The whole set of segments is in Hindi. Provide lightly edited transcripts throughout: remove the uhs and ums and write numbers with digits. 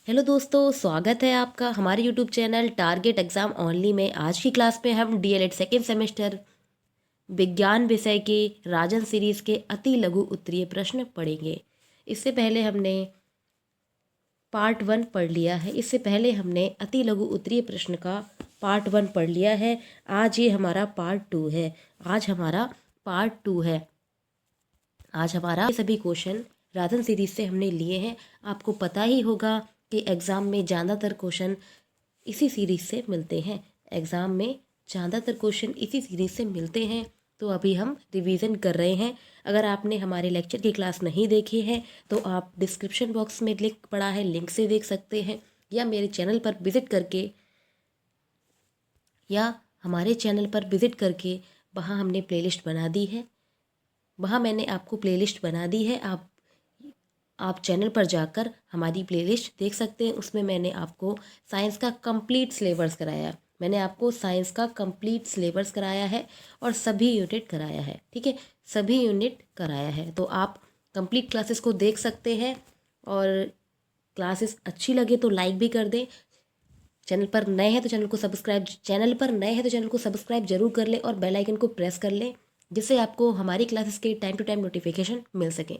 हेलो दोस्तों, स्वागत है आपका हमारे YouTube channel target exam only में। आज की क्लास में हम डीएलएड सेकेंड सेमेस्टर विज्ञान विषय के राजन सीरीज़ के अति लघु उत्तरीय प्रश्न पढ़ेंगे। इससे पहले हमने पार्ट 1 पढ़ लिया है। इससे पहले हमने अति लघु उत्तरीय प्रश्न का पार्ट 1 पढ़ लिया है। आज ये हमारा पार्ट 2 है। आज हमारा सभी क्वेश्चन राजन सीरीज से हमने लिए हैं। आपको पता ही होगा कि एग्ज़ाम में ज़्यादातर क्वेश्चन इसी सीरीज़ से मिलते हैं। तो अभी हम रिवीजन कर रहे हैं। अगर आपने हमारे लेक्चर की क्लास नहीं देखी है तो आप डिस्क्रिप्शन बॉक्स में लिंक पड़ा है, लिंक से देख सकते हैं, या मेरे चैनल पर विज़िट करके वहाँ हमने प्लेलिस्ट बना दी है। वहाँ मैंने आपको प्लेलिस्ट बना दी है। आप चैनल पर जाकर हमारी प्लेलिस्ट देख सकते हैं। उसमें मैंने आपको साइंस का कंप्लीट सिलेबस कराया है और सभी यूनिट कराया है। ठीक है, सभी यूनिट कराया है। तो आप कंप्लीट क्लासेस को देख सकते हैं और क्लासेस अच्छी लगे तो लाइक भी कर दें। चैनल पर नए हैं तो चैनल को सब्सक्राइब जरूर कर लें और बेल आइकन को प्रेस कर लें, जिससे आपको हमारी क्लासेस के टाइम टू टाइम नोटिफिकेशन मिल सके।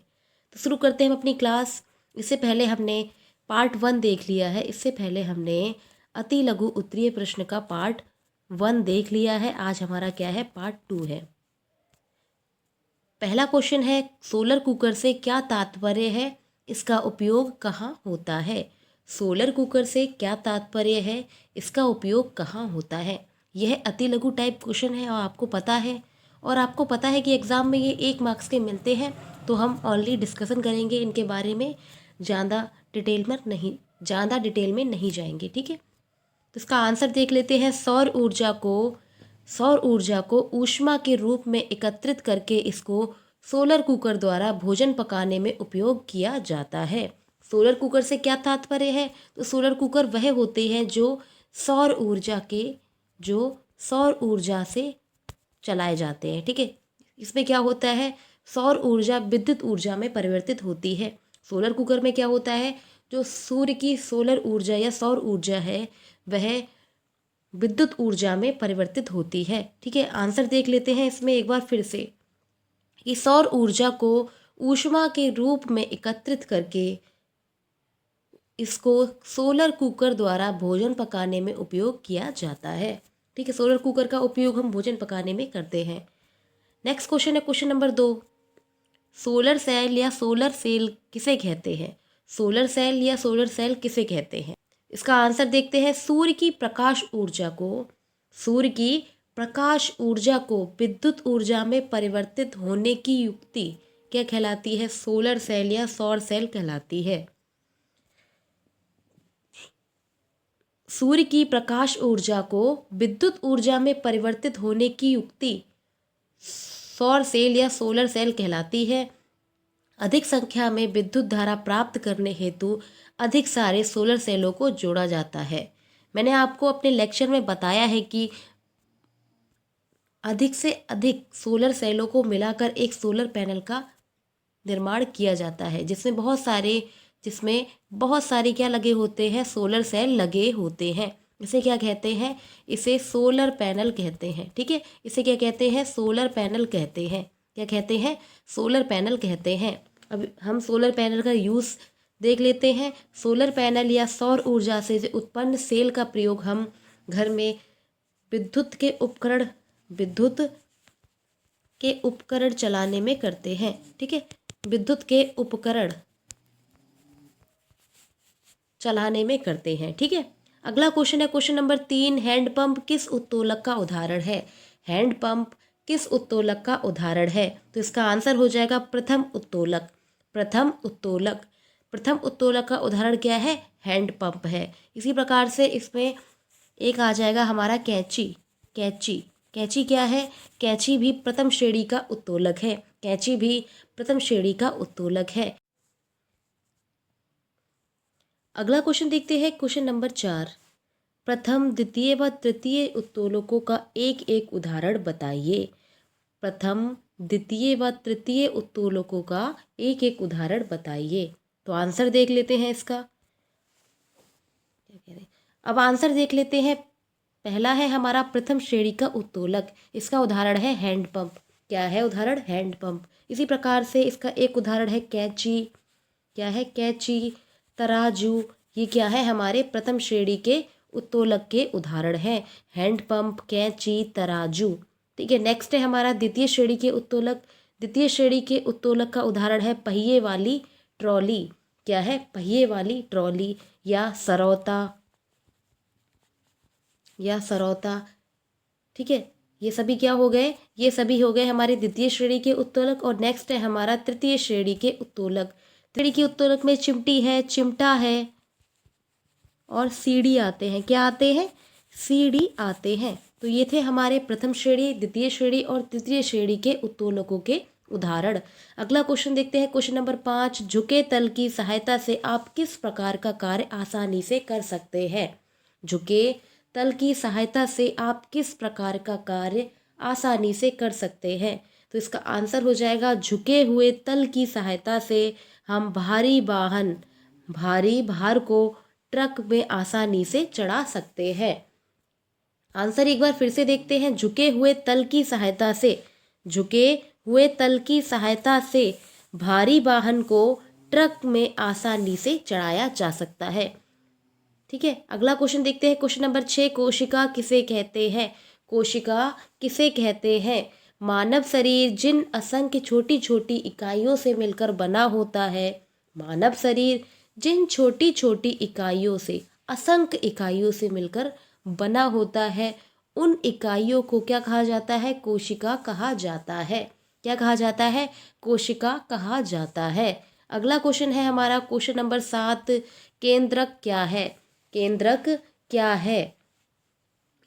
तो शुरू करते हैं हम अपनी क्लास। इससे पहले हमने पार्ट 1 देख लिया है। इससे पहले हमने अति लघु उत्तरीय प्रश्न का पार्ट 1 देख लिया है। आज हमारा क्या है, पार्ट 2 है। पहला क्वेश्चन है, सोलर कुकर से क्या तात्पर्य है, इसका उपयोग कहाँ होता है। सोलर कुकर से क्या तात्पर्य है, इसका उपयोग कहाँ होता है। यह अति लघु टाइप क्वेश्चन है और आपको पता है कि एग्ज़ाम में ये 1 मार्क्स के मिलते हैं। तो हम ओनली डिस्कशन करेंगे इनके बारे में, ज़्यादा डिटेल में नहीं जाएंगे। ठीक है, तो इसका आंसर देख लेते हैं। सौर ऊर्जा को ऊष्मा के रूप में एकत्रित करके इसको सोलर कुकर द्वारा भोजन पकाने में उपयोग किया जाता है। सोलर कुकर से क्या तात्पर्य है, तो सोलर कुकर वह होते हैं जो सौर ऊर्जा से चलाए जाते हैं। ठीक है, इसमें क्या होता है, सौर ऊर्जा विद्युत ऊर्जा में परिवर्तित होती है। सोलर कुकर में क्या होता है, जो सूर्य की सोलर ऊर्जा या सौर ऊर्जा है वह विद्युत ऊर्जा में परिवर्तित होती है। ठीक है, आंसर देख लेते हैं इसमें एक बार फिर से कि सौर ऊर्जा को ऊष्मा के रूप में एकत्रित करके इसको सोलर कुकर द्वारा भोजन पकाने में उपयोग किया जाता है। ठीक है, सोलर कुकर का उपयोग हम भोजन पकाने में करते हैं। नेक्स्ट क्वेश्चन है क्वेश्चन नंबर 2। सोलर सेल या सोलर सेल किसे कहते हैं। सोलर सेल या सोलर सेल किसे कहते हैं, इसका आंसर देखते हैं। सूर्य की प्रकाश ऊर्जा को विद्युत ऊर्जा में परिवर्तित होने की युक्ति क्या कहलाती है, सोलर सेल या सौर सेल कहलाती है। सूर्य की प्रकाश ऊर्जा को विद्युत ऊर्जा में परिवर्तित होने की युक्ति सौर सेल या सोलर सेल कहलाती है। अधिक संख्या में विद्युत धारा प्राप्त करने हेतु अधिक सारे सोलर सेलों को जोड़ा जाता है। मैंने आपको अपने लेक्चर में बताया है कि अधिक से अधिक सोलर सेलों को मिलाकर एक सोलर पैनल का निर्माण किया जाता है, जिसमें बहुत सारे क्या लगे होते हैं, सोलर सेल लगे होते हैं। इसे क्या कहते हैं, इसे सोलर पैनल कहते हैं। ठीक है, इसे क्या कहते हैं, सोलर पैनल कहते हैं। क्या कहते हैं, सोलर पैनल कहते हैं। अब हम सोलर पैनल का यूज़ देख लेते हैं। सोलर पैनल या सौर ऊर्जा से उत्पन्न सेल का प्रयोग हम घर में विद्युत के उपकरण चलाने में करते हैं। ठीक है, विद्युत के उपकरण चलाने में करते हैं। ठीक है, अगला क्वेश्चन है क्वेश्चन नंबर 3। हैंडपंप किस उत्तोलक का उदाहरण है। हैंडपंप किस उत्तोलक का उदाहरण है, तो इसका आंसर हो जाएगा प्रथम उत्तोलक। प्रथम उत्तोलक का उदाहरण क्या है, हैंडपंप है। इसी प्रकार से इसमें एक आ जाएगा हमारा कैंची क्या है, कैंची भी प्रथम श्रेणी का उत्तोलक है। अगला क्वेश्चन देखते हैं क्वेश्चन नंबर 4। प्रथम, द्वितीय व तृतीय उत्तोलकों का एक एक उदाहरण बताइए। प्रथम, द्वितीय व तृतीय उत्तोलकों का एक एक उदाहरण बताइए। तो आंसर देख लेते हैं इसका। अब आंसर देख लेते हैं। पहला है हमारा प्रथम श्रेणी का उत्तोलक, इसका उदाहरण है हैंडपंप। क्या है उदाहरण? हैंडपंप। इसी प्रकार से इसका एक उदाहरण है कैंची। क्या है? कैंची। तराजू। ये क्या है? हमारे प्रथम श्रेणी के उत्तोलक के उदाहरण हैं। हैंडपंप, कैंची, तराजू। ठीक है, नेक्स्ट है हमारा द्वितीय श्रेणी के उत्तोलक। द्वितीय श्रेणी के उत्तोलक का उदाहरण है पहिए वाली ट्रॉली। क्या है? पहिए वाली ट्रॉली या सरौता, या सरौता। ठीक है, ये सभी क्या हो गए? ये सभी हो गए हमारे द्वितीय श्रेणी के उत्तोलक। और नेक्स्ट है हमारा तृतीय श्रेणी के उत्तोलक। श्रेणी के उत्तोलक में चिमटी है, चिमटा है और सीढ़ी आते हैं। क्या आते हैं? सीढ़ी आते हैं। तो ये थे हमारे प्रथम श्रेणी, द्वितीय श्रेणी और तृतीय श्रेणी के उत्तोलकों के उदाहरण। अगला क्वेश्चन देखते हैं, क्वेश्चन नंबर 5। झुके तल की सहायता से आप किस प्रकार का कार्य आसानी से कर सकते हैं? झुके तल की सहायता से आप किस प्रकार का कार्य आसानी से कर सकते हैं? तो इसका आंसर हो जाएगा, झुके हुए तल की सहायता से हम भारी वाहन, भारी भार को ट्रक में आसानी से चढ़ा सकते हैं। आंसर एक बार फिर से देखते हैं। झुके हुए तल की सहायता से, झुके हुए तल की सहायता से भारी वाहन को ट्रक में आसानी से चढ़ाया जा सकता है। ठीक है, अगला क्वेश्चन देखते हैं, क्वेश्चन नंबर 6। कोशिका किसे कहते हैं? कोशिका किसे कहते हैं? मानव शरीर जिन असंख्य छोटी छोटी इकाइयों से मिलकर बना होता है, मानव शरीर जिन छोटी छोटी इकाइयों से, असंख्य इकाइयों से मिलकर बना होता है, उन इकाइयों को क्या कहा जाता है? कोशिका कहा जाता है। क्या कहा जाता है? कोशिका कहा जाता है। अगला क्वेश्चन है हमारा क्वेश्चन नंबर 7। केंद्रक क्या है? केंद्रक क्या है?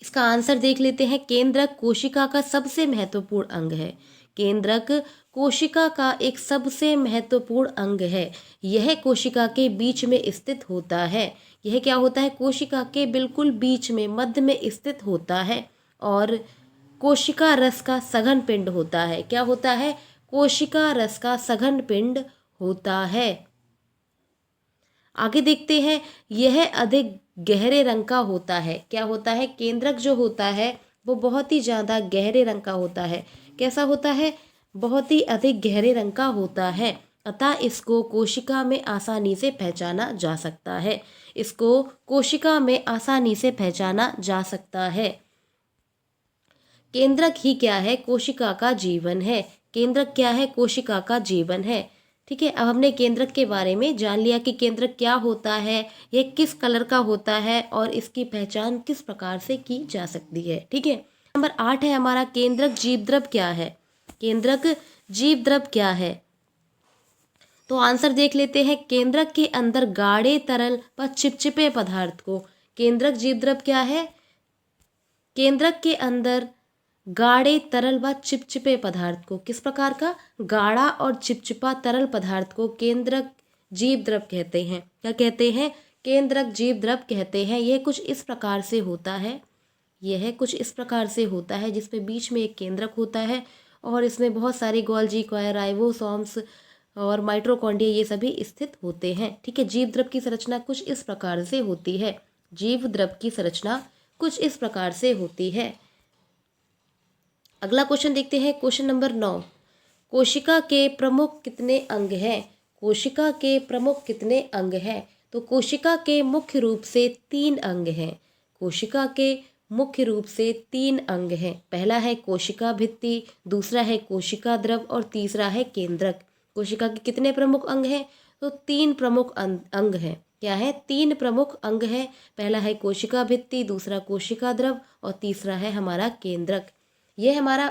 इसका आंसर देख लेते हैं। केंद्रक कोशिका का सबसे महत्वपूर्ण अंग है। केंद्रक कोशिका का एक सबसे महत्वपूर्ण अंग है। यह कोशिका के बीच में स्थित होता है। यह क्या होता है? कोशिका के बिल्कुल बीच में, मध्य में स्थित होता है। और कोशिका रस का सघन पिंड होता है। क्या होता है? कोशिका रस का सघन पिंड होता है। आगे देखते हैं, यह अधिक गहरे रंग का होता है। क्या होता है? केंद्रक जो होता है वो बहुत ही ज़्यादा गहरे रंग का होता है। कैसा होता है? बहुत ही अधिक गहरे रंग का होता है। अतः इसको कोशिका में आसानी से पहचाना जा सकता है। इसको कोशिका में आसानी से पहचाना जा सकता है। केंद्रक ही क्या है? कोशिका का जीवन है। केंद्रक क्या है? कोशिका का जीवन है। ठीक है, अब हमने केंद्रक के बारे में जान लिया कि केंद्रक क्या होता है, यह किस कलर का होता है और इसकी पहचान किस प्रकार से की जा सकती है। ठीक है, नंबर 8 है हमारा, केंद्रक जीवद्रव क्या है? केंद्रक जीवद्रव क्या है? तो आंसर देख लेते हैं। केंद्रक के अंदर गाढ़े तरल व चिपचिपे पदार्थ को, केंद्रक जीवद्रव क्या है? केंद्रक के अंदर गाढ़े तरल व चिपचिपे पदार्थ को, किस प्रकार का? गाढ़ा और चिपचिपा तरल पदार्थ को केंद्रक जीवद्रव कहते हैं। क्या कहते हैं? केंद्रक जीवद्रव कहते हैं। यह कुछ इस प्रकार से होता है, यह कुछ इस प्रकार से होता है जिसमें बीच में एक केंद्रक होता है और इसमें बहुत सारे गोल्जी, राइबोसोम्स और माइटोकॉन्ड्रिया ये सभी स्थित होते हैं। ठीक है, जीवद्रव की संरचना कुछ इस प्रकार से होती है। जीवद्रव की संरचना कुछ इस प्रकार से होती है। अगला क्वेश्चन देखते हैं, क्वेश्चन नंबर 9। कोशिका के प्रमुख कितने अंग हैं? कोशिका के प्रमुख कितने अंग हैं? तो कोशिका के मुख्य रूप से 3 अंग हैं। कोशिका के मुख्य रूप से 3 अंग हैं। पहला है कोशिका भित्ति, दूसरा है कोशिका द्रव और तीसरा है केंद्रक। कोशिका के कितने प्रमुख अंग हैं? तो 3 प्रमुख अंग हैं। क्या है? 3 प्रमुख अंग हैं। पहला है कोशिका भित्ति, दूसरा कोशिका द्रव और तीसरा है हमारा केंद्रक। ये हमारा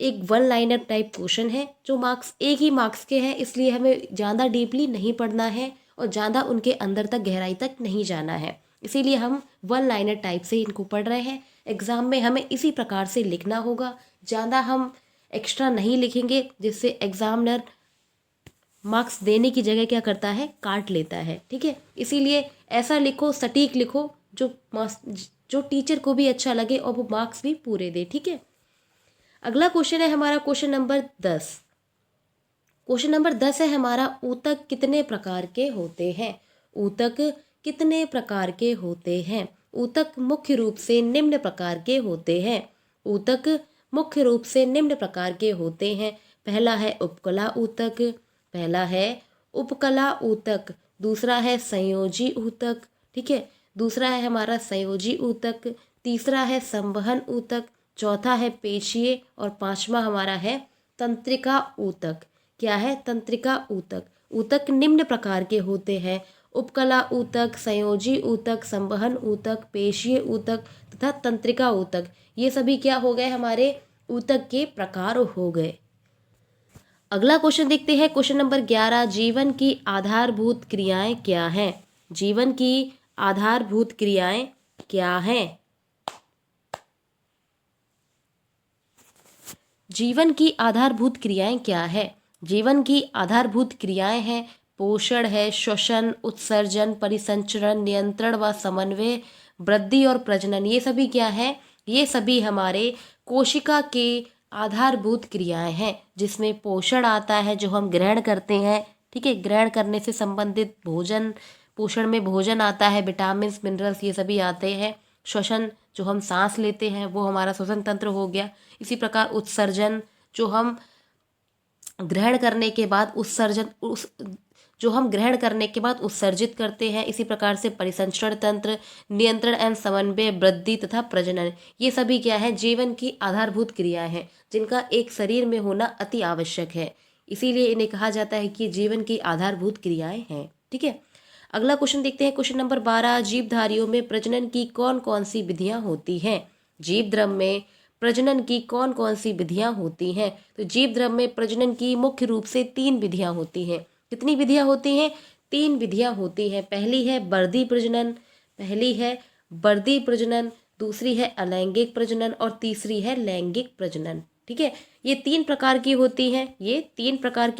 एक 1 लाइनर टाइप क्वेश्चन है जो मार्क्स, एक ही मार्क्स के हैं, इसलिए हमें ज़्यादा डीपली नहीं पढ़ना है और ज़्यादा उनके अंदर तक, गहराई तक नहीं जाना है। इसीलिए हम 1 लाइनर टाइप से इनको पढ़ रहे हैं। एग्ज़ाम में हमें इसी प्रकार से लिखना होगा, ज़्यादा हम एक्स्ट्रा नहीं लिखेंगे जिससे एग्ज़ामिनर मार्क्स देने की जगह क्या करता है? काट लेता है। ठीक है, इसीलिए ऐसा लिखो, सटीक लिखो जो टीचर को भी अच्छा लगे और वो मार्क्स भी पूरे दे। ठीक है, अगला क्वेश्चन है हमारा क्वेश्चन नंबर 10। क्वेश्चन नंबर 10 है हमारा, ऊतक कितने प्रकार के होते हैं? ऊतक कितने प्रकार के होते हैं? ऊतक मुख्य रूप से निम्न प्रकार के होते हैं। ऊतक मुख्य रूप से निम्न प्रकार के होते हैं। पहला है उपकला ऊतक, पहला है उपकला ऊतक, दूसरा है संयोजी ऊतक, ठीक है, दूसरा है हमारा संयोजी ऊतक, तीसरा है संवहन ऊतक, चौथा है पेशीय और पांचवा हमारा है तंत्रिका ऊतक। क्या है? तंत्रिका ऊतक। ऊतक निम्न प्रकार के होते हैं: उपकला ऊतक, संयोजी ऊतक, संवहन ऊतक, पेशीय ऊतक तथा तंत्रिका ऊतक। ये सभी क्या हो गए? हमारे ऊतक के प्रकार हो गए। अगला क्वेश्चन देखते हैं, क्वेश्चन नंबर 11। जीवन की आधारभूत क्रियाएं क्या हैं? जीवन की आधारभूत क्रियाएं क्या हैं? जीवन की आधारभूत क्रियाएं क्या है? जीवन की आधारभूत क्रियाएं हैं पोषण है, श्वसन, उत्सर्जन, परिसंचरण, नियंत्रण व समन्वय, वृद्धि और प्रजनन। ये सभी क्या है? ये सभी हमारे कोशिका के आधारभूत क्रियाएं हैं, जिसमें पोषण आता है जो हम ग्रहण करते हैं, ठीक है, ग्रहण करने से संबंधित भोजन, पोषण में भोजन आता है, विटामिन मिनरल्स ये सभी आते हैं। श्वसन जो हम सांस लेते हैं वो हमारा श्वसन तंत्र हो गया। इसी प्रकार उत्सर्जन जो हम ग्रहण करने के बाद उत्सर्जित करते हैं। इसी प्रकार से परिसंचरण तंत्र, नियंत्रण एवं समन्वय, वृद्धि तथा प्रजनन, ये सभी क्या है? जीवन की आधारभूत क्रियाएं हैं, जिनका एक शरीर में होना अति आवश्यक है। इसीलिए इन्हें कहा जाता है कि जीवन की आधारभूत क्रियाएं हैं, ठीक है। अगला क्वेश्चन देखते हैं, क्वेश्चन नंबर 12। जीवधारियों में प्रजनन की कौन कौन सी विधियां होती हैं? जीवद्रव्य में प्रजनन की कौन कौन सी विधियां होती हैं? तो जीवद्रव्य में प्रजनन की मुख्य रूप से 3 विधियां होती हैं। कितनी विधियां होती हैं? 3 विधियां होती हैं। पहली है वर्दी प्रजनन, दूसरी है अलैंगिक प्रजनन और तीसरी है लैंगिक प्रजनन, ठीक है। ये 3 प्रकार की होती हैं। ये 3 प्रकार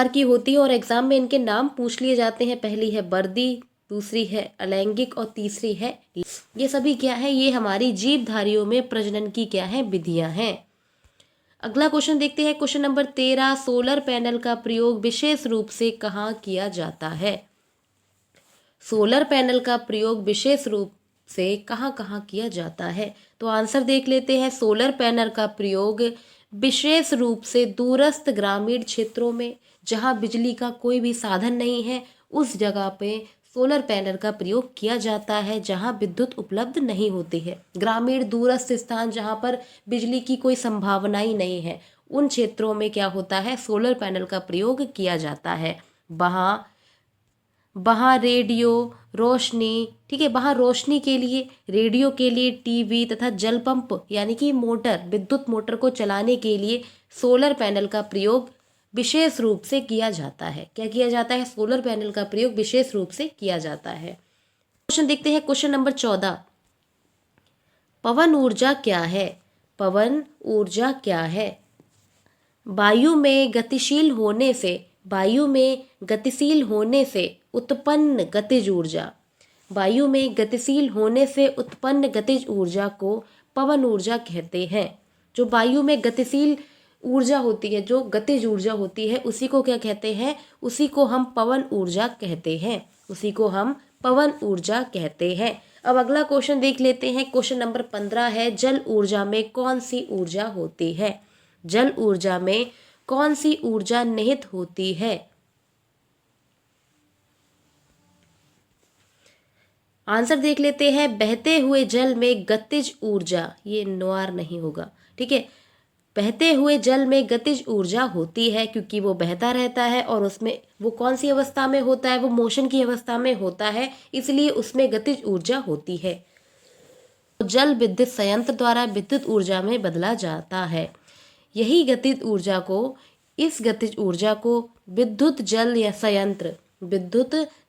की होती है और एग्जाम में इनके नाम पूछ लिए जाते हैं। पहली है वर्दी, दूसरी है अलैंगिक और तीसरी है। ये सभी क्या है? ये हमारी जीवधारियों में प्रजनन की क्या है? विधियां हैं। अगला क्वेश्चन देखते हैं, क्वेश्चन नंबर 13। सोलर पैनल का प्रयोग विशेष रूप से कहाँ किया जाता है? सोलर पैनल का प्रयोग विशेष रूप से कहाँ कहाँ किया जाता है? तो आंसर देख लेते हैं। सोलर पैनल का प्रयोग विशेष रूप से दूरस्थ ग्रामीण क्षेत्रों में, जहाँ बिजली का कोई भी साधन नहीं है, उस जगह पे सोलर पैनल का प्रयोग किया जाता है जहां विद्युत उपलब्ध नहीं होती है। ग्रामीण दूरस्थ स्थान जहां पर बिजली की कोई संभावना ही नहीं है, उन क्षेत्रों में क्या होता है? सोलर पैनल का प्रयोग किया जाता है। वहाँ रेडियो रोशनी, ठीक है, वहाँ रोशनी के लिए, रेडियो के लिए, टीवी तथा जल पंप यानी कि मोटर, विद्युत मोटर को चलाने के लिए सोलर पैनल का प्रयोग विशेष रूप से किया जाता है। क्या किया जाता है? सोलर पैनल का प्रयोग विशेष रूप से किया जाता है। क्वेश्चन देखते हैं, क्वेश्चन नंबर 14। पवन ऊर्जा क्या है? पवन ऊर्जा क्या है? वायु में गतिशील होने से उत्पन्न गतिज ऊर्जा, वायु में गतिशील होने से उत्पन्न गतिज ऊर्जा को पवन ऊर्जा कहते हैं। जो वायु में गतिशील ऊर्जा होती है, जो गतिज ऊर्जा होती है, उसी को क्या कहते हैं? उसी को हम पवन ऊर्जा कहते हैं। अब अगला क्वेश्चन देख लेते हैं, क्वेश्चन नंबर 15 है, जल ऊर्जा में कौन सी ऊर्जा होती है? जल ऊर्जा में कौन सी ऊर्जा निहित होती है? आंसर देख लेते हैं। बहते हुए जल में गतिज ऊर्जा, ये नोआर नहीं होगा, ठीक है, बहते हुए जल में गतिज ऊर्जा होती है, क्योंकि वो बहता रहता है और उसमें वो कौन सी अवस्था में होता है? वो मोशन की अवस्था में होता है, इसलिए उसमें गतिज ऊर्जा होती है। जल विद्युत संयंत्र द्वारा विद्युत ऊर्जा में बदला जाता है। यही गतिज ऊर्जा को विद्युत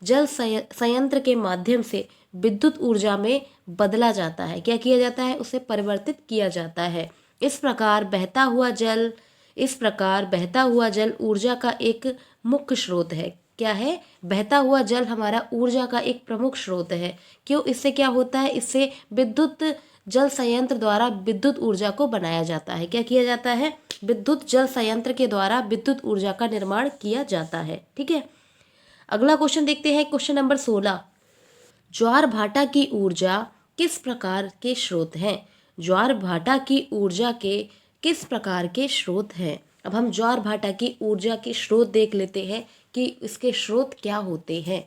जल संयंत्र के माध्यम से विद्युत ऊर्जा में बदला जाता है। क्या किया जाता है? उसे परिवर्तित किया जाता है। इस प्रकार बहता हुआ जल ऊर्जा का एक मुख्य स्रोत है। क्या है? बहता हुआ जल हमारा ऊर्जा का एक प्रमुख स्रोत है। क्यों? इससे क्या होता है? इससे विद्युत जल संयंत्र द्वारा विद्युत ऊर्जा को बनाया जाता है। क्या किया जाता है? विद्युत जल संयंत्र के द्वारा विद्युत ऊर्जा का निर्माण किया जाता है, ठीक है। अगला क्वेश्चन देखते हैं, क्वेश्चन नंबर 16। ज्वार भाटा की ऊर्जा किस प्रकार के स्रोत हैं? ज्वार भाटा की ऊर्जा के किस प्रकार के स्रोत हैं? अब हम ज्वार भाटा की ऊर्जा के स्रोत देख लेते हैं कि इसके स्रोत क्या होते हैं।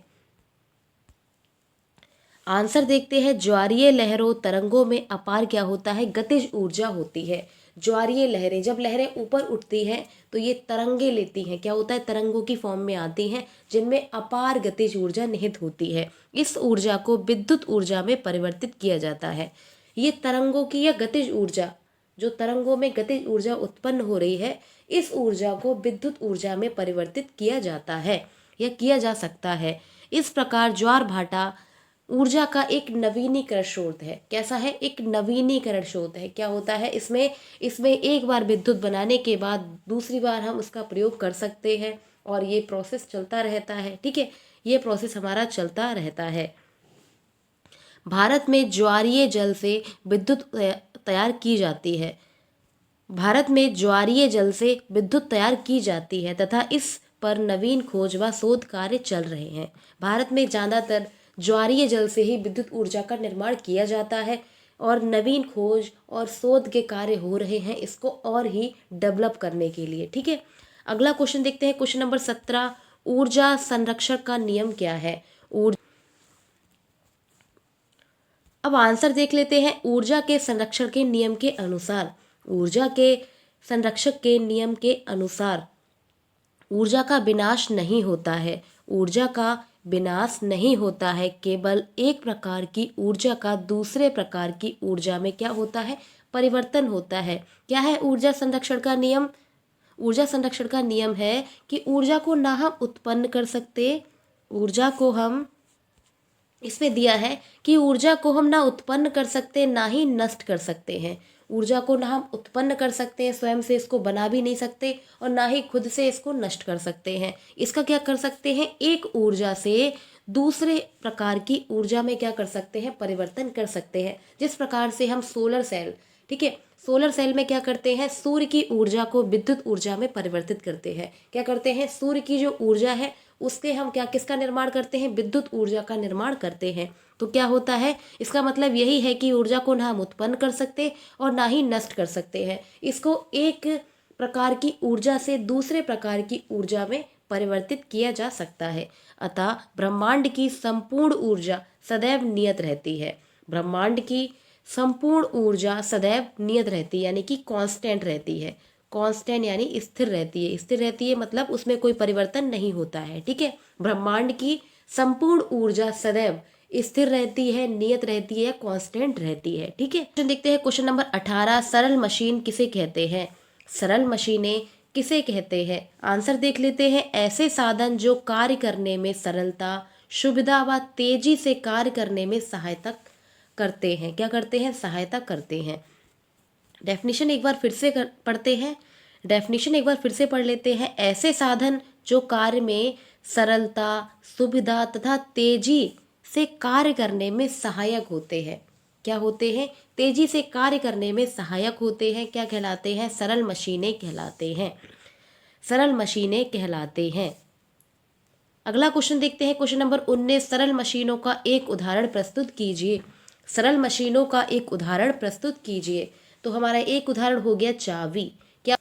आंसर देखते हैं, ज्वारीय लहरों तरंगों में अपार क्या होता है? गतिज ऊर्जा होती है। ज्वारीय लहरें, जब लहरें ऊपर उठती हैं तो ये तरंगे लेती हैं, क्या होता है? तरंगों की फॉर्म में आती हैं, जिनमें अपार गतिज ऊर्जा निहित होती है। इस ऊर्जा को विद्युत ऊर्जा में परिवर्तित किया जाता है। ये तरंगों की या गतिज ऊर्जा, जो तरंगों में गतिज ऊर्जा उत्पन्न हो रही है, इस ऊर्जा को विद्युत ऊर्जा में परिवर्तित किया जाता है या किया जा सकता है। इस प्रकार ज्वार भाटा ऊर्जा का एक नवीनीकरण स्रोत है। कैसा है? एक नवीनीकरण स्रोत है। क्या होता है इसमें? इसमें एक बार विद्युत बनाने के बाद दूसरी बार हम उसका प्रयोग कर सकते हैं और ये प्रोसेस चलता रहता है। ठीक है, ये प्रोसेस हमारा चलता रहता है। भारत में ज्वारीय जल से विद्युत तैयार की जाती है। भारत में ज्वारीय जल से विद्युत तैयार की जाती है तथा इस पर नवीन खोज व शोध कार्य चल रहे हैं। भारत में ज़्यादातर ज्वारीय जल से ही विद्युत ऊर्जा का निर्माण किया जाता है और नवीन खोज और शोध के कार्य हो रहे हैं इसको और ही डेवलप करने के लिए। ठीक है, अगला क्वेश्चन देखते हैं, क्वेश्चन नंबर 17। ऊर्जा संरक्षण का नियम क्या है? अब आंसर देख लेते हैं। ऊर्जा के संरक्षण के नियम के अनुसार, ऊर्जा के संरक्षक के नियम के अनुसार ऊर्जा का विनाश नहीं होता है। ऊर्जा का विनाश नहीं होता है, केवल एक प्रकार की ऊर्जा का दूसरे प्रकार की ऊर्जा में क्या होता है? परिवर्तन होता है। क्या है ऊर्जा संरक्षण का नियम? ऊर्जा संरक्षण का नियम है कि ऊर्जा को ना हम उत्पन्न कर सकते, ऊर्जा को हम, इसमें दिया है कि ऊर्जा को हम ना उत्पन्न कर सकते ना ही नष्ट कर सकते हैं। ऊर्जा को ना हम उत्पन्न कर सकते हैं, स्वयं से इसको बना भी नहीं सकते, और ना ही खुद से इसको नष्ट कर सकते हैं। इसका क्या कर सकते हैं? एक ऊर्जा से दूसरे प्रकार की ऊर्जा में क्या कर सकते हैं? परिवर्तन कर सकते हैं। जिस प्रकार से हम सोलर सेल, ठीक है, सोलर सेल में क्या करते हैं? सूर्य की ऊर्जा को विद्युत ऊर्जा में परिवर्तित करते हैं। क्या करते हैं? सूर्य की जो ऊर्जा है उसके हम क्या, किसका निर्माण करते हैं? विद्युत ऊर्जा का निर्माण करते हैं। तो क्या होता है? इसका मतलब यही है कि ऊर्जा को ना हम उत्पन्न कर सकते और ना ही नष्ट कर सकते हैं। इसको एक प्रकार की ऊर्जा से दूसरे प्रकार की ऊर्जा में परिवर्तित किया जा सकता है। अतः ब्रह्मांड की संपूर्ण ऊर्जा सदैव नियत रहती है। ब्रह्मांड की संपूर्ण ऊर्जा सदैव नियत रहती है, यानी कि कांस्टेंट रहती है। कांस्टेंट यानी स्थिर रहती है। स्थिर रहती है मतलब उसमें कोई परिवर्तन नहीं होता है। ठीक है, ब्रह्मांड की संपूर्ण ऊर्जा सदैव स्थिर रहती है, नियत रहती है, कांस्टेंट रहती है। ठीक है, क्वेश्चन देखते हैं, क्वेश्चन नंबर 18। सरल मशीन किसे कहते हैं? सरल मशीनें किसे कहते हैं? आंसर देख लेते हैं। ऐसे साधन जो कार्य करने में सरलता, सुविधा व तेजी से कार्य करने में सहायता करते हैं। क्या करते हैं? सहायता करते हैं। डेफिनेशन एक बार फिर से पढ़ते हैं। डेफिनेशन एक बार फिर से पढ़ लेते हैं। ऐसे साधन जो कार्य में सरलता, सुविधा तथा तेजी से कार्य करने में सहायक होते हैं। क्या होते हैं? तेजी से कार्य करने में सहायक होते हैं। क्या कहलाते हैं? सरल मशीनें कहलाते हैं। सरल मशीनें कहलाते हैं। अगला क्वेश्चन देखते हैं, क्वेश्चन नंबर 19। सरल मशीनों का एक उदाहरण प्रस्तुत कीजिए। सरल मशीनों का एक उदाहरण प्रस्तुत कीजिए। तो हमारा एक उदाहरण हो गया चाबी। क्या?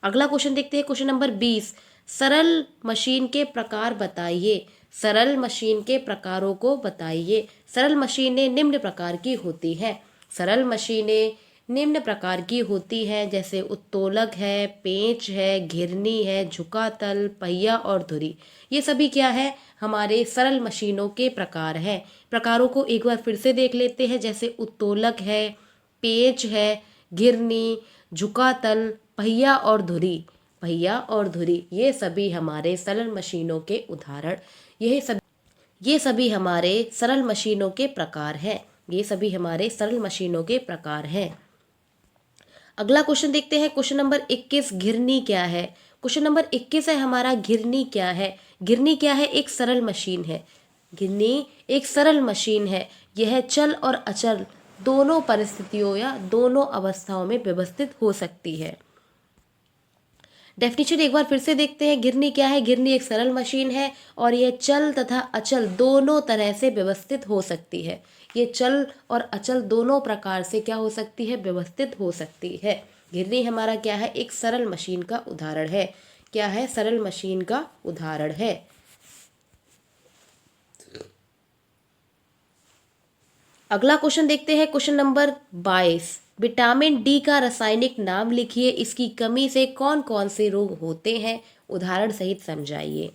अगला क्वेश्चन देखते हैं, क्वेश्चन नंबर 20। सरल मशीन के प्रकार बताइए। सरल मशीन के प्रकारों को बताइए। सरल मशीनें निम्न प्रकार की होती हैं। सरल मशीनें निम्न प्रकार की होती है, जैसे उत्तोलक है, पेंच है, घिरनी है, झुका तल, पहिया और धुरी। ये सभी क्या है? हमारे सरल मशीनों के प्रकार हैं। प्रकारों को एक बार फिर से देख लेते हैं, जैसे उत्तोलक है, पेंच है, घिरनी, झुका तल, पहिया और धुरी। पहिया और धुरी ये सभी हमारे सरल मशीनों के उदाहरण, ये सभी हमारे सरल मशीनों के प्रकार हैं। ये सभी हमारे सरल मशीनों के प्रकार हैं। अगला क्वेश्चन देखते हैं, क्वेश्चन नंबर 21। घिरनी क्या है? क्वेश्चन नंबर 21 है हमारा, घिरनी क्या है? घिरनी क्या है? एक सरल मशीन है। घिरनी एक सरल मशीन है। यह चल और अचल दोनों परिस्थितियों या दोनों अवस्थाओं में व्यवस्थित हो सकती है। डेफिनेशन एक बार फिर से देखते हैं। घिरनी क्या है? घिरनी एक सरल मशीन है और ये चल तथा अचल दोनों तरह से व्यवस्थित हो सकती है। ये चल और अचल दोनों प्रकार से क्या हो सकती है? व्यवस्थित हो सकती है। घिरनी हमारा क्या है? एक सरल मशीन का उदाहरण है। क्या है? सरल मशीन का उदाहरण है। अगला क्वेश्चन देखते हैं, क्वेश्चन नंबर 22। विटामिन डी का रासायनिक नाम लिखिए, इसकी कमी से कौन कौन से रोग होते हैं, उदाहरण सहित समझाइए।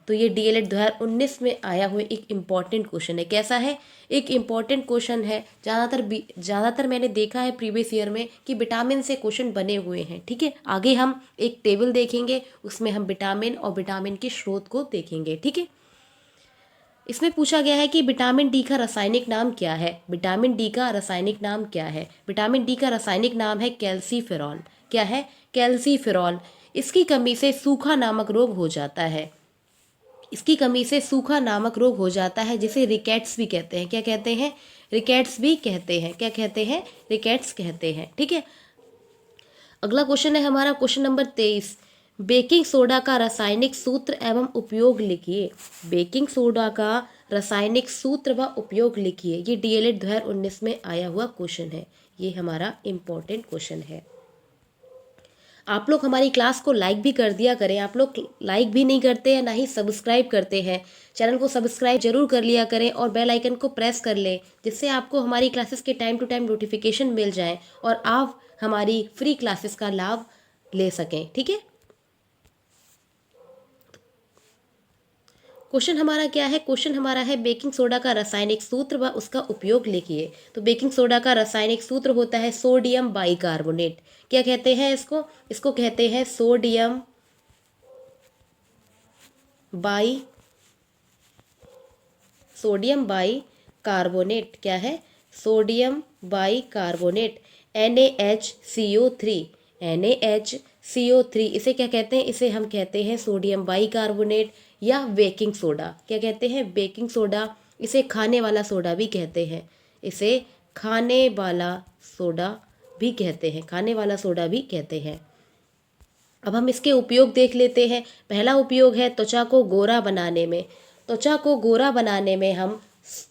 तो ये डीएलएड 2019 में आया हुआ एक इम्पॉर्टेंट क्वेश्चन है। कैसा है? एक इम्पॉर्टेंट क्वेश्चन है। ज़्यादातर मैंने देखा है प्रीवियस ईयर में कि विटामिन से क्वेश्चन बने हुए हैं। ठीक है, आगे हम एक टेबल देखेंगे, उसमें हम विटामिन और विटामिन के स्रोत को देखेंगे। ठीक है, इसमें पूछा गया है कि विटामिन डी का रासायनिक नाम क्या है। विटामिन डी का रासायनिक नाम क्या है? विटामिन डी का रासायनिक नाम है कैल्सीफेरॉल। क्या है? कैल्सीफेरॉल। इसकी कमी से सूखा नामक रोग हो जाता है। इसकी कमी से सूखा नामक रोग हो जाता है, जिसे रिकेट्स भी कहते हैं। क्या कहते हैं? रिकेट्स भी कहते हैं। क्या कहते हैं? रिकेट्स कहते हैं। ठीक है, अगला क्वेश्चन है हमारा क्वेश्चन नंबर 23। बेकिंग सोडा का रासायनिक सूत्र एवं उपयोग लिखिए। बेकिंग सोडा का रासायनिक सूत्र व उपयोग लिखिए। ये डीएलएड 2019 में आया हुआ क्वेश्चन है। ये हमारा इम्पोर्टेंट क्वेश्चन है। आप लोग हमारी क्लास को लाइक भी कर दिया करें। आप लोग लाइक भी नहीं करते हैं, ना ही सब्सक्राइब करते हैं। चैनल को सब्सक्राइब जरूर कर लिया करें और बेल आइकन को प्रेस कर लें, जिससे आपको हमारी क्लासेस के टाइम टू टाइम नोटिफिकेशन मिल जाए और आप हमारी फ्री क्लासेस का लाभ ले सकें। ठीक है, क्वेश्चन हमारा क्या है? क्वेश्चन हमारा है बेकिंग सोडा का रासायनिक सूत्र व उसका उपयोग लिखिए। तो बेकिंग सोडा का रासायनिक सूत्र होता है सोडियम बाइकार्बोनेट। क्या कहते हैं इसको? इसको कहते हैं सोडियम बाई कार्बोनेट। क्या है? Sodium by carbonate. NaHCO3। NaHCO3 इसे क्या कहते हैं? इसे हम कहते हैं सोडियम बाई कार्बोनेट या बेकिंग सोडा। क्या कहते हैं? Baking soda. इसे खाने वाला सोडा भी कहते हैं। इसे खाने वाला सोडा भी कहते हैं। खाने वाला सोडा भी कहते हैं। अब हम इसके उपयोग देख लेते हैं। पहला उपयोग है त्वचा को गोरा बनाने में। त्वचा को गोरा बनाने में हम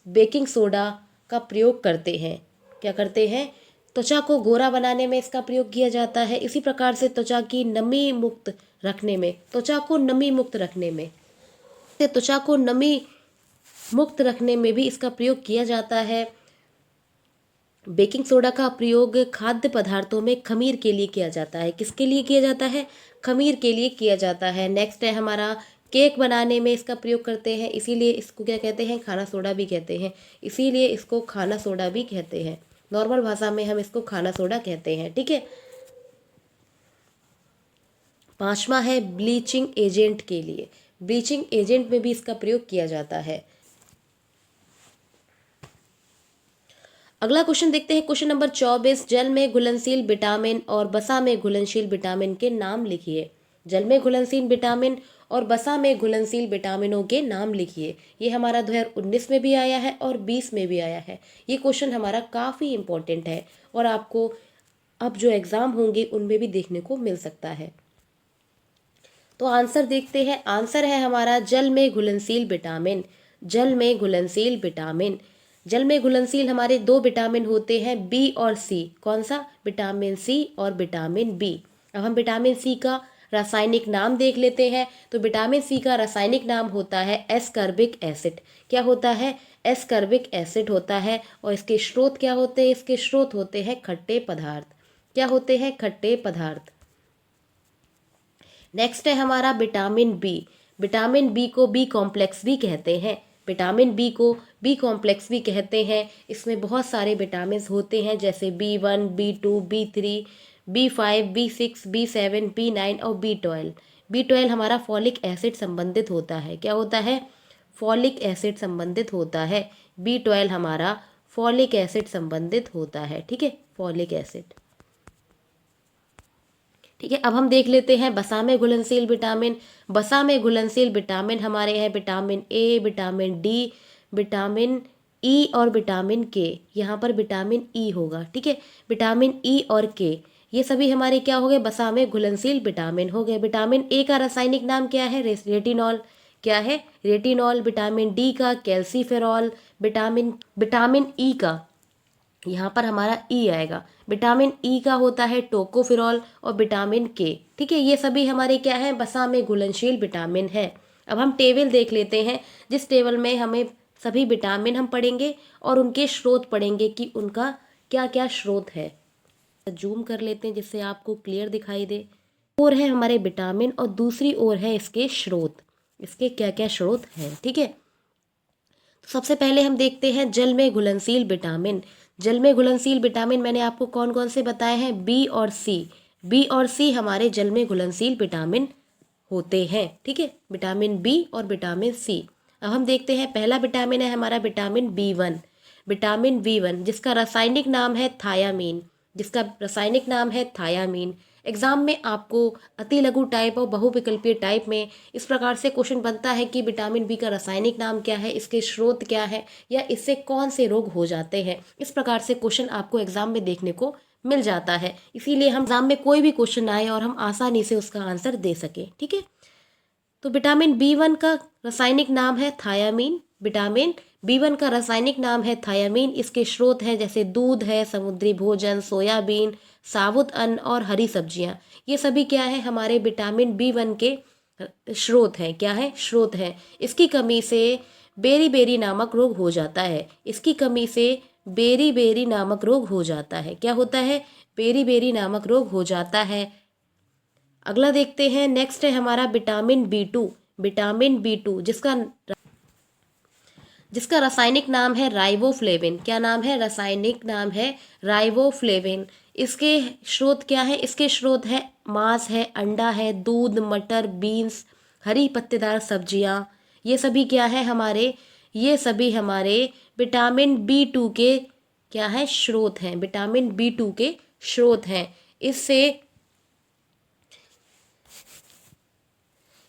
बेकिंग सोडा का प्रयोग करते हैं। क्या करते हैं? त्वचा को गोरा बनाने में इसका प्रयोग किया जाता है। इसी प्रकार से त्वचा की नमी मुक्त रखने में, त्वचा को नमी मुक्त रखने में, त्वचा को नमी मुक्त रखने में भी इसका प्रयोग किया जाता है। बेकिंग सोडा का प्रयोग खाद्य पदार्थों में खमीर के लिए किया जाता है। किसके लिए किया जाता है? खमीर के लिए किया जाता है। नेक्स्ट है हमारा केक बनाने में इसका प्रयोग करते हैं, इसीलिए इसको क्या कहते हैं? खाना सोडा भी कहते हैं। इसीलिए इसको खाना सोडा भी कहते हैं। नॉर्मल भाषा में हम इसको खाना सोडा कहते हैं। ठीक है, पांचवा है ब्लीचिंग एजेंट के लिए। ब्लीचिंग एजेंट में भी इसका प्रयोग किया जाता है। अगला क्वेश्चन देखते हैं, क्वेश्चन नंबर 24। जल में घुलनशील विटामिन और वसा में घुलनशील विटामिन के नाम लिखिए। जल में घुलनशील विटामिन और वसा में घुलनशील विटामिनों के नाम लिखिए। ये हमारा 2019 में भी आया है और 20 में भी आया है। ये क्वेश्चन हमारा काफ़ी इम्पोर्टेंट है और आपको अब जो एग्ज़ाम होंगे उनमें भी देखने को मिल सकता है। तो आंसर देखते हैं। आंसर है हमारा जल में घुलनशील विटामिन। जल में घुलनशील विटामिन। जल में घुलनशील हमारे दो विटामिन होते हैं, बी और सी। कौन सा? विटामिन सी और विटामिन बी। अब हम विटामिन सी का रासायनिक नाम देख लेते हैं। तो विटामिन सी का रासायनिक नाम होता है एस्कर्बिक एसिड। क्या होता है? एस्कर्बिक एसिड होता है। और इसके स्रोत क्या होते हैं? इसके स्रोत होते हैं खट्टे पदार्थ। क्या होते हैं? खट्टे पदार्थ। नेक्स्ट है हमारा विटामिन बी। विटामिन बी को बी कॉम्प्लेक्स भी कहते हैं। विटामिन बी को बी कॉम्प्लेक्स भी कहते हैं। इसमें बहुत सारे विटामिन होते हैं, जैसे B1, B2, B3, B5, B6, B7, B9 और B12। B12 हमारा फॉलिक एसिड संबंधित होता है। क्या होता है? फॉलिक एसिड संबंधित होता है। B12 हमारा फॉलिक एसिड संबंधित होता है। ठीक है, फॉलिक एसिड। ठीक है, अब हम देख लेते हैं वसा में घुलनशील विटामिन। वसा में घुलनशील विटामिन हमारे हैं vitamin A, vitamin D, vitamin ई और विटामिन के। यहाँ पर विटामिन ई होगा। ठीक है, विटामिन ई और के। ये सभी हमारे क्या हो गए, वसा में घुलनशील विटामिन हो गए। विटामिन ए का रासायनिक नाम क्या है, रेटिनॉल। क्या है, रेटिनॉल। विटामिन डी का कैल्सीफेरॉल। विटामिन ई का, यहाँ पर हमारा ई आएगा। विटामिन ई का होता है टोकोफिरॉल। और विटामिन के, ठीक है, ये सभी हमारे क्या है, वसा में घुलनशील विटामिन है। अब हम टेबल देख लेते हैं, जिस टेबल में हमें सभी विटामिन हम पढ़ेंगे और उनके स्रोत पढ़ेंगे कि उनका क्या क्या स्रोत है। जूम कर लेते हैं जिससे आपको क्लियर दिखाई दे। और है हमारे विटामिन और दूसरी ओर है इसके स्रोत, इसके क्या क्या स्रोत हैं, ठीक है। तो सबसे पहले हम देखते हैं जल में घुलनशील विटामिन। जल में घुलनशील विटामिन मैंने आपको कौन कौन से बताए हैं, बी और सी। बी और सी हमारे जल में घुलनशील विटामिन होते हैं, ठीक है, विटामिन बी और विटामिन सी। अब हम देखते हैं, पहला विटामिन है हमारा विटामिन बी1। विटामिन बी1 जिसका रासायनिक नाम है थायामीन, जिसका रासायनिक नाम है थायामीन। एग्जाम में आपको अति लघु टाइप और बहुविकल्पीय टाइप में इस प्रकार से क्वेश्चन बनता है कि विटामिन बी का रासायनिक नाम क्या है, इसके स्रोत क्या है, या इससे कौन से रोग हो जाते हैं। इस प्रकार से क्वेश्चन आपको एग्जाम में देखने को मिल जाता है। इसीलिए हम एग्जाम में कोई भी क्वेश्चन आए और हम आसानी से उसका आंसर दे सकें, ठीक है। तो विटामिन बी1 का रासायनिक नाम है थायामीन। विटामिन बी1 का रासायनिक नाम है थायामीन। इसके स्रोत हैं जैसे दूध है, समुद्री भोजन, सोयाबीन, साबुत अन्न और हरी सब्जियां। ये सभी क्या है, हमारे विटामिन बी1 के स्रोत हैं। क्या है, स्रोत हैं। इसकी कमी से बेरी नामक रोग हो जाता है। इसकी कमी से बेरी नामक रोग हो जाता है। क्या होता है, बेरी नामक रोग हो जाता है। अगला देखते हैं, नेक्स्ट है हमारा विटामिन बी2। विटामिन बी2 जिसका रासायनिक नाम है राइबोफ्लेविन। क्या नाम है, रासायनिक नाम है राइबोफ्लेविन। इसके स्रोत क्या है, इसके स्रोत है मांस है, अंडा है, दूध, मटर, बीन्स, हरी पत्तेदार सब्जियां। ये सभी क्या है हमारे, ये सभी हमारे विटामिन बी2 के क्या है, स्रोत हैं। विटामिन बी2 के स्रोत हैं।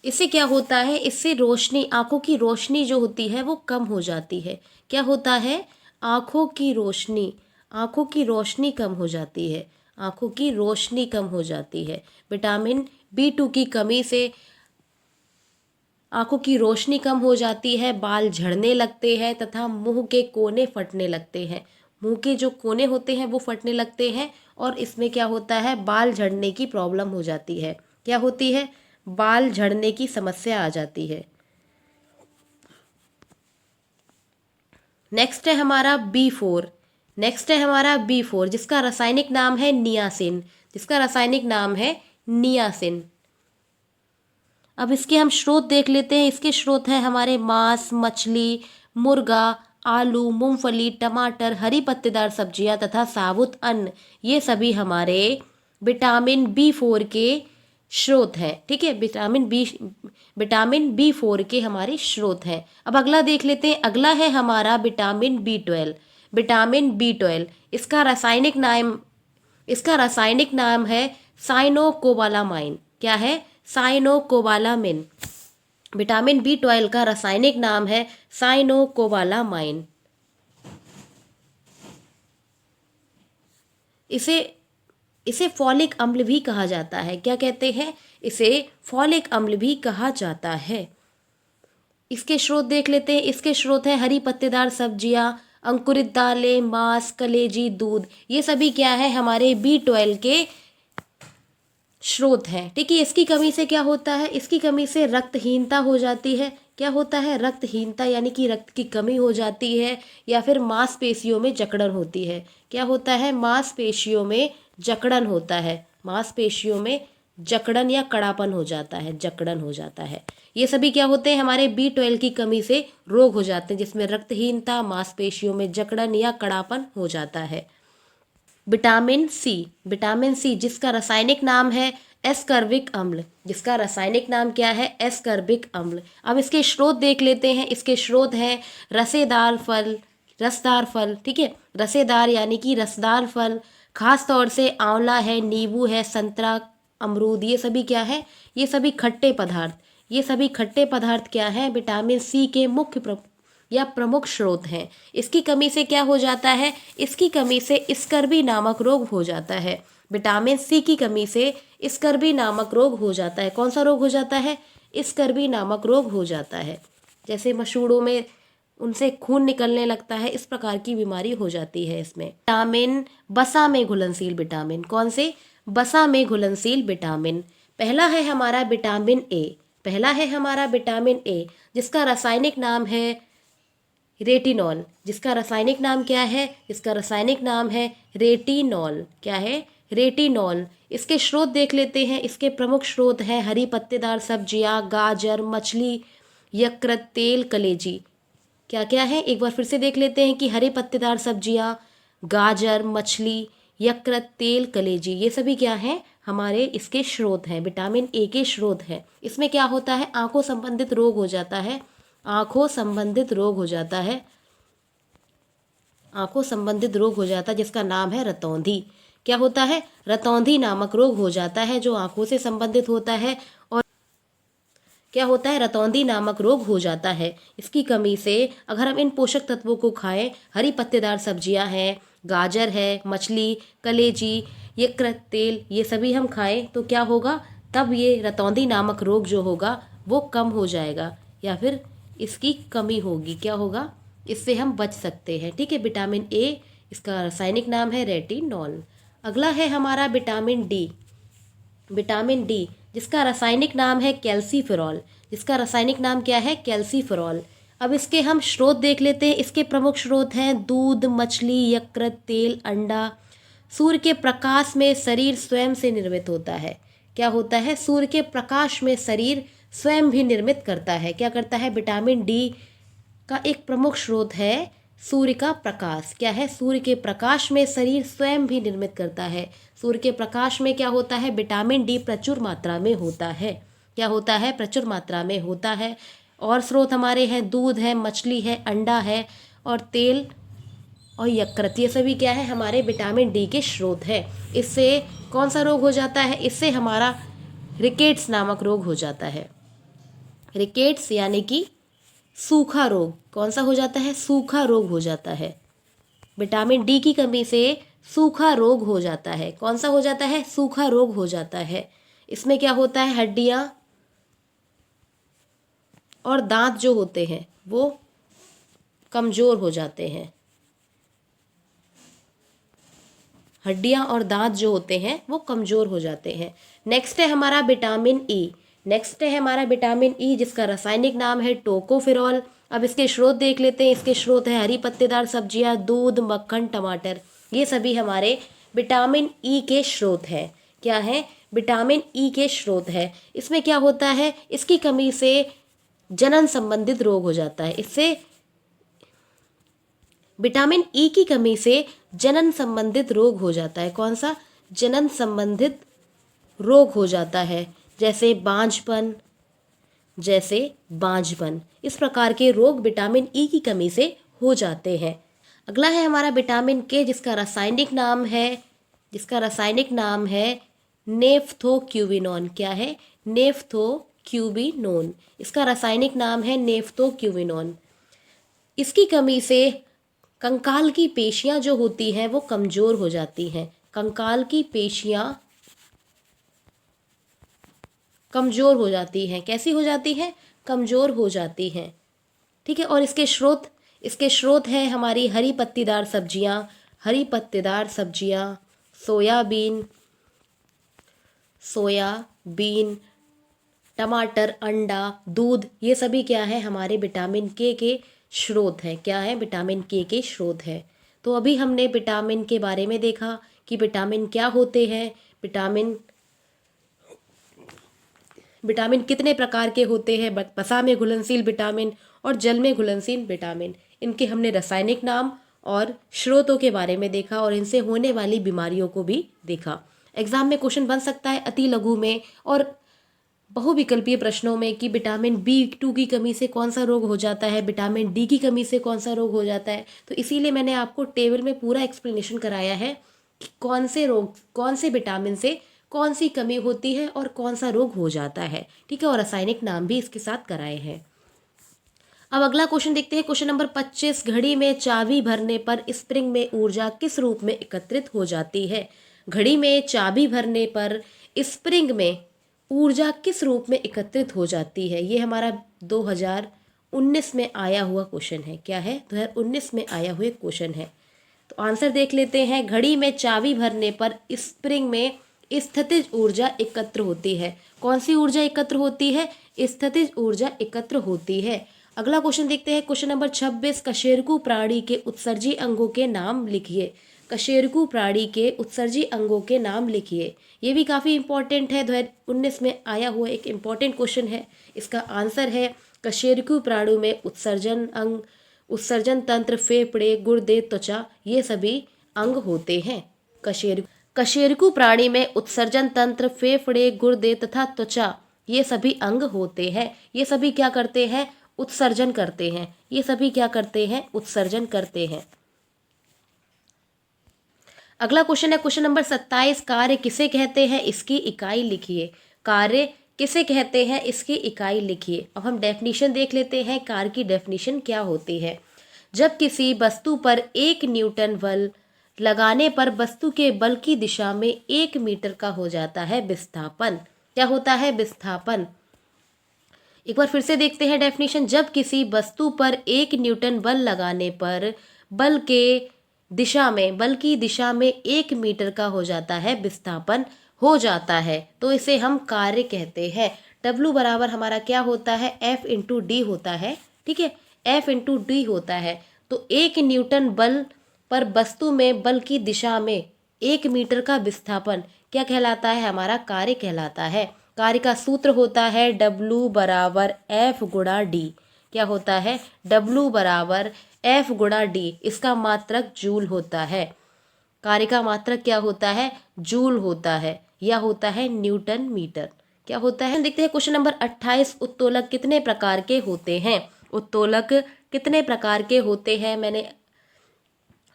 इससे क्या होता है, इससे रोशनी, आंखों की रोशनी जो होती है वो कम हो जाती है। क्या होता है, आंखों की रोशनी कम हो जाती है। आंखों की रोशनी कम हो जाती है। विटामिन बी2 की कमी से आंखों की रोशनी कम हो जाती है, बाल झड़ने लगते हैं तथा मुंह के कोने फटने लगते हैं। मुंह के जो कोने होते हैं वो फटने लगते हैं और इसमें क्या होता है, बाल झड़ने की प्रॉब्लम हो जाती है। क्या होती है, बाल झड़ने की समस्या आ जाती है। नेक्स्ट है हमारा बी4। जिसका रासायनिक नाम है नियासिन। अब इसके हम स्रोत देख लेते हैं। इसके स्रोत हैं हमारे मांस, मछली, मुर्गा, आलू, मूंगफली, टमाटर, हरी पत्तेदार सब्जियां तथा साबुत अन्न। ये सभी हमारे विटामिन बी4 के स्रोत हैं, ठीक है। विटामिन बी4 के हमारे स्रोत हैं। अब अगला देख लेते हैं। अगला है हमारा विटामिन बी12। इसका रासायनिक नाम है साइनोकोबालामाइन। क्या है, साइनोकोबालामिन। विटामिन बी12 का रासायनिक नाम है साइनोकोबालामाइन। इसे फॉलिक अम्ल भी कहा जाता है। क्या कहते हैं, इसे फॉलिक अम्ल भी कहा जाता है। इसके स्रोत देख लेते हैं। इसके स्रोत है हरी पत्तेदार सब्जियां, अंकुरित दालें, मांस, कलेजी, दूध। ये सभी क्या है, हमारे बी12 के स्रोत हैं, ठीक है। इसकी कमी से क्या होता है, इसकी कमी से रक्तहीनता हो जाती है। क्या होता है, रक्तहीनता, यानी कि रक्त की कमी हो जाती है या फिर मांसपेशियों में जकड़न होती है। क्या होता है, मांसपेशियों में जकड़न होता है। मांसपेशियों में जकड़न या कड़ापन हो जाता है। ये सभी क्या होते हैं, हमारे बी12 की कमी से रोग हो जाते हैं, जिसमें रक्तहीनता, मांसपेशियों में जकड़न या कड़ापन हो जाता है। विटामिन सी जिसका रासायनिक नाम है एस्कर्बिक अम्ल। जिसका रासायनिक नाम क्या है, एस्कर्बिक अम्ल। अब इसके स्रोत देख लेते हैं। इसके स्रोत हैं रसदार फल, ठीक है, रसेदार यानी कि रसदार फल, खास तौर से आंवला है, नींबू है, संतरा, अमरूद। ये सभी क्या है, ये सभी खट्टे पदार्थ क्या है, विटामिन सी के मुख्य या प्रमुख स्रोत हैं। इसकी कमी से क्या हो जाता है, इसकी कमी से स्कर्वी नामक रोग हो जाता है। विटामिन सी की कमी से स्कर्वी नामक रोग हो जाता है। कौन सा रोग हो जाता है? स्कर्वी नामक रोग हो जाता है। जैसे मसूड़ों में उनसे खून निकलने लगता है, इस प्रकार की बीमारी हो जाती है इसमें। विटामिन, बसा में घुलनशील विटामिन। कौन से? बसा में घुलनशील विटामिन। पहला है हमारा विटामिन ए। पहला है हमारा विटामिन ए, जिसका रासायनिक नाम है रेटिनॉल। जिसका रासायनिक नाम क्या है? इसका रासायनिक नाम है रेटिनॉल। क्या है? रेटिनॉल। इसके स्रोत देख लेते हैं। इसके प्रमुख स्रोत हैं हरी पत्तेदार सब्जियां, गाजर, मछली, यकृत, तेल, कलेजी। क्या क्या है? एक बार फिर से देख लेते हैं कि हरे पत्तेदार सब्जियां, गाजर, मछली, यकृत, तेल, कलेजी, ये सभी क्या हैं? हमारे इसके स्रोत हैं, विटामिन ए के स्रोत हैं। इसमें क्या होता है? आंखों संबंधित रोग हो जाता है। आंखों संबंधित रोग हो जाता है। आंखों संबंधित रोग हो जाता है जिसका नाम है रतौंधी। क्या होता है? रतौंधी नामक रोग हो जाता है जो आंखों से संबंधित होता है। और क्या होता है? रतौंधी नामक रोग हो जाता है। इसकी कमी से अगर हम इन पोषक तत्वों को खाएं, हरी पत्तेदार सब्जियां हैं, गाजर है, मछली, कलेजी, यकृत, तेल, ये सभी हम खाएं तो क्या होगा? तब ये रतौंधी नामक रोग जो होगा वो कम हो जाएगा या फिर इसकी कमी होगी। क्या होगा? इससे हम बच सकते हैं। ठीक है। विटामिन ए, इसका रासायनिक नाम है रेटिनॉल। अगला है हमारा विटामिन डी। विटामिन डी, जिसका रासायनिक नाम है कैल्सीफेरॉल। जिसका रासायनिक नाम क्या है? कैल्सीफेरॉल। अब इसके हम स्रोत देख लेते हैं। इसके प्रमुख स्रोत हैं दूध, मछली, यकृत, तेल, अंडा। सूर्य के प्रकाश में शरीर स्वयं से निर्मित होता है। क्या होता है? सूर्य के प्रकाश में शरीर स्वयं भी निर्मित करता है। क्या करता है? विटामिन डी का एक प्रमुख स्रोत है सूर्य का प्रकाश। क्या है? सूर्य के प्रकाश में शरीर स्वयं भी निर्मित करता है। सूर्य के प्रकाश में क्या होता है? विटामिन डी प्रचुर मात्रा में होता है। क्या होता है? प्रचुर मात्रा में होता है। और स्रोत हमारे हैं दूध है, मछली है, अंडा है और तेल और यकृत। ये सभी क्या है? हमारे विटामिन डी के स्रोत है। इससे कौन सा रोग हो जाता है? इससे हमारा रिकेट्स नामक रोग हो जाता है। रिकेट्स यानी कि सूखा रोग। कौन सा हो जाता है? सूखा रोग हो जाता है। विटामिन डी की कमी से सूखा रोग हो जाता है। कौन सा हो जाता है? सूखा रोग हो जाता है। इसमें क्या होता है? हड्डियां और दांत जो होते हैं वो कमजोर हो जाते हैं। हड्डियां और दांत जो होते हैं वो कमजोर हो जाते हैं। नेक्स्ट है हमारा विटामिन ई। नेक्स्ट है हमारा विटामिन ई, जिसका रासायनिक नाम है टोकोफेरॉल। अब इसके स्रोत देख लेते हैं। इसके स्रोत है हरी पत्तेदार सब्जियां, दूध, मक्खन, टमाटर। ये सभी हमारे विटामिन ई के स्रोत हैं। क्या है? विटामिन ई के स्रोत है। इसमें क्या होता है? इसकी कमी से जनन संबंधित रोग हो जाता है। इससे विटामिन ई की कमी से जनन संबंधित रोग हो जाता है। कौन सा? जनन संबंधित रोग हो जाता है। जैसे बांझपन, जैसे बांझपन, इस प्रकार के रोग विटामिन ई की कमी से हो जाते हैं। अगला है हमारा विटामिन के, जिसका रासायनिक नाम है नेफ्थोक्यूविनोन। क्या है? नेफ्थोक्यूविनोन। इसका रासायनिक नाम है नेफ्थोक्यूविनोन। इसकी कमी से कंकाल की पेशियां जो होती हैं वो कमजोर हो जाती हैं। कंकाल की पेशियां कमजोर हो जाती हैं। कैसी हो जाती हैं? कमजोर हो जाती हैं। ठीक है। और इसके स्रोत हैं हमारी हरी पत्तेदार सब्जियां, सोयाबीन, टमाटर, अंडा, दूध, ये सभी क्या है? हमारे विटामिन के स्रोत हैं। क्या है? विटामिन के स्रोत हैं। तो अभी हमने विटामिन के बारे में देखा कि विटामिन क्या होते हैं, विटामिन कितने प्रकार के होते हैं, वसा में घुलनशील विटामिन और जल में घुलनशील विटामिन। इनके हमने रासायनिक नाम और स्रोतों के बारे में देखा और इनसे होने वाली बीमारियों को भी देखा। एग्जाम में क्वेश्चन बन सकता है अति लघु में और बहुविकल्पीय प्रश्नों में कि विटामिन B2 की कमी से कौन सा रोग हो जाता है, विटामिन डी की कमी से कौन सा रोग हो जाता है। तो इसीलिए मैंने आपको टेबल में पूरा एक्सप्लेनेशन कराया है कि कौन से रोग, कौन से विटामिन से कौन सी कमी होती है और कौन सा रोग हो जाता है। ठीक है। और रासायनिक नाम भी इसके साथ कराए हैं। अब अगला क्वेश्चन देखते हैं। क्वेश्चन नंबर 25, घड़ी में चाबी भरने पर स्प्रिंग में ऊर्जा किस रूप में एकत्रित हो जाती है? घड़ी में चाबी भरने पर स्प्रिंग में ऊर्जा किस रूप में एकत्रित हो जाती है? ये हमारा 2019 में आया हुआ क्वेश्चन है। क्या है? 2019 में आया हुआ क्वेश्चन है। तो आंसर देख लेते हैं। घड़ी में चाबी भरने पर स्प्रिंग में स्थितिज ऊर्जा एकत्र होती है। कौन सी ऊर्जा एकत्र होती है? स्थितिज ऊर्जा एकत्र होती है। अगला क्वेश्चन देखते हैं। क्वेश्चन नंबर 26, कशेरुकी प्राणी के उत्सर्जी अंगों के नाम लिखिए। कशेरुकी प्राणी के उत्सर्जी अंगों के नाम लिखिए। ये भी काफ़ी इंपॉर्टेंट है, 2019 में आया हुआ एक इम्पॉर्टेंट क्वेश्चन है। इसका आंसर है कशेरुकी प्राणी में उत्सर्जन अंग, उत्सर्जन तंत्र, फेफड़े, गुर्दे, त्वचा, ये सभी अंग होते हैं। कशेरुकी प्राणी में उत्सर्जन तंत्र, फेफड़े, गुर्दे तथा त्वचा, ये सभी अंग होते हैं। ये सभी क्या करते हैं? उत्सर्जन करते हैं। ये सभी क्या करते हैं? उत्सर्जन करते हैं। अगला क्वेश्चन है क्वेश्चन नंबर 27, कार्य किसे कहते हैं? इसकी इकाई लिखिए। कार्य किसे कहते हैं? इसकी इकाई लिखिए। अब हम डेफिनेशन देख लेते हैं। कार्य की डेफिनेशन क्या होती है? जब किसी वस्तु पर 1 न्यूटन बल लगाने पर वस्तु के बल की दिशा में 1 मीटर का हो जाता है विस्थापन। क्या होता है? विस्थापन। एक बार फिर से देखते हैं डेफिनेशन। जब किसी वस्तु पर 1 न्यूटन बल लगाने पर बल की दिशा में 1 मीटर का हो जाता है विस्थापन हो जाता है, तो इसे हम कार्य कहते हैं। W बराबर हमारा क्या होता है? F इंटू डी होता है। ठीक है, F इंटू डी होता है। तो 1 न्यूटन बल पर वस्तु में बल की दिशा में 1 मीटर का विस्थापन क्या कहलाता है? हमारा कार्य कहलाता है। कार्य का सूत्र होता है W बराबर F गुणा डी। क्या होता है? W बराबर F गुणा डी। इसका मात्रक जूल होता है। कार्य का मात्रक क्या होता है? जूल होता है या होता है न्यूटन मीटर। क्या होता है? देखते हैं क्वेश्चन नंबर 28, उत्तोलक कितने प्रकार के होते हैं? उत्तोलक कितने प्रकार के होते हैं?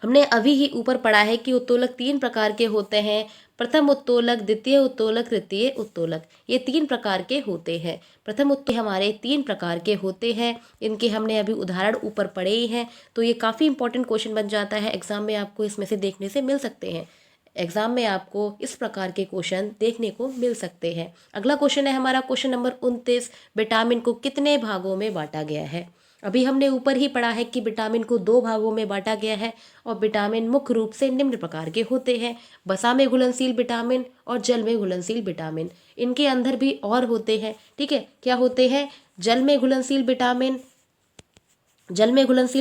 हमने अभी ही ऊपर पढ़ा है कि उत्तोलक 3 प्रकार के होते हैं। प्रथम उत्तोलक, द्वितीय उत्तोलक, तृतीय उत्तोलक, ये 3 प्रकार के होते हैं। प्रथम उत्तोलक हमारे 3 प्रकार के होते हैं। इनके हमने अभी उदाहरण ऊपर पढ़े ही हैं। तो ये काफ़ी इंपॉर्टेंट क्वेश्चन बन जाता है। एग्जाम में आपको इसमें से देखने से मिल सकते हैं। एग्जाम में आपको इस प्रकार के क्वेश्चन देखने को मिल सकते हैं। अगला क्वेश्चन है हमारा क्वेश्चन नंबर 29, विटामिन को कितने भागों में बांटा गया है? अभी हमने ऊपर ही पढ़ा है कि विटामिन को 2 भागों में बांटा गया है और विटामिन मुख्य रूप से निम्न प्रकार के होते हैं। वसा में घुलनशील विटामिन और जल में घुलनशील विटामिन। इनके अंदर भी और होते हैं। ठीक है, क्या होते हैं? जल में घुलनशील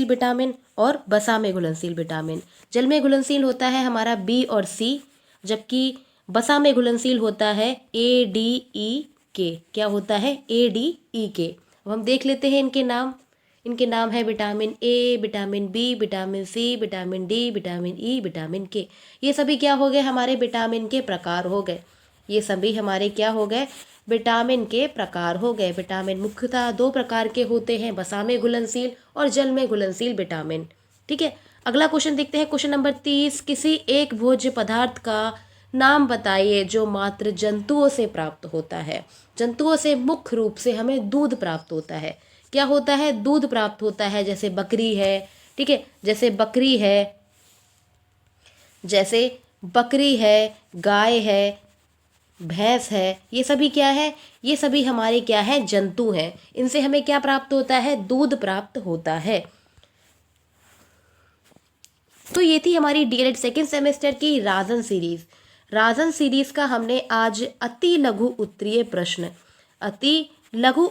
विटामिन और वसा में घुलनशील विटामिन। जल में घुलनशील होता है हमारा बी और सी, जबकि वसा में घुलनशील होता है ADE क्या होता है? ADE। अब हम देख लेते हैं इनके नाम। इनके नाम है vitamin A, vitamin B, vitamin C, vitamin D, vitamin E, vitamin K. ये सभी क्या हो गए? हमारे विटामिन के प्रकार हो गए। ये सभी हमारे क्या हो गए? विटामिन के प्रकार हो गए। विटामिन मुख्यतः 2 प्रकार के होते हैं, वसा में घुलनशील और जल में घुलनशील विटामिन। ठीक है, अगला क्वेश्चन देखते हैं क्वेश्चन नंबर 30, किसी एक भोज्य पदार्थ का नाम बताइए जो मात्र जंतुओं से प्राप्त होता है। जंतुओं से मुख्य रूप से हमें दूध प्राप्त होता है। क्या होता है? दूध प्राप्त होता है। जैसे बकरी है। ठीक है, जैसे बकरी है, गाय है, भैंस है, ये सभी क्या है? ये सभी हमारे क्या है? जंतु हैं। इनसे हमें क्या प्राप्त होता है? दूध प्राप्त होता है। तो ये थी हमारी डीएलएड सेकेंड सेमेस्टर की राजन सीरीज। राजन सीरीज का हमने आज अति लघु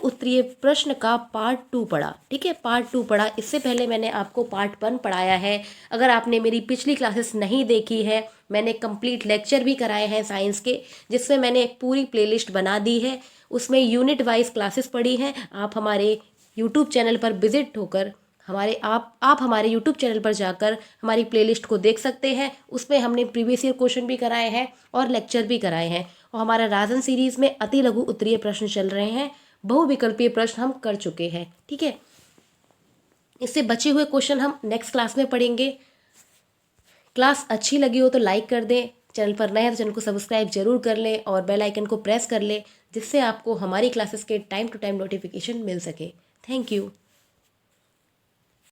उत्तरीय प्रश्न का पार्ट 2 पढ़ा। ठीक है, पार्ट 2 पढ़ा। इससे पहले मैंने आपको पार्ट 1 पढ़ाया है। अगर आपने मेरी पिछली क्लासेस नहीं देखी है, मैंने कंप्लीट लेक्चर भी कराए हैं साइंस के, जिसमें मैंने एक पूरी प्लेलिस्ट बना दी है। उसमें यूनिट वाइज क्लासेस पढ़ी हैं। आप हमारे यूट्यूब चैनल पर विजिट होकर आप हमारे यूट्यूब चैनल पर जाकर हमारी प्लेलिस्ट को देख सकते हैं। उसमें हमने प्रीवियस ईयर क्वेश्चन भी कराए हैं और लेक्चर भी कराए हैं। और हमारा राजन सीरीज में अति लघु उत्तरीय प्रश्न चल रहे हैं। बहुविकल्पीय प्रश्न हम कर चुके हैं। ठीक है, इससे बचे हुए क्वेश्चन हम नेक्स्ट क्लास में पढ़ेंगे। क्लास अच्छी लगी हो तो लाइक कर दें। चैनल पर नए हैं तो चैनल को सब्सक्राइब जरूर कर लें और बेल आइकन को प्रेस कर लें, जिससे आपको हमारी क्लासेस के टाइम टू टाइम नोटिफिकेशन मिल सके। Thank you.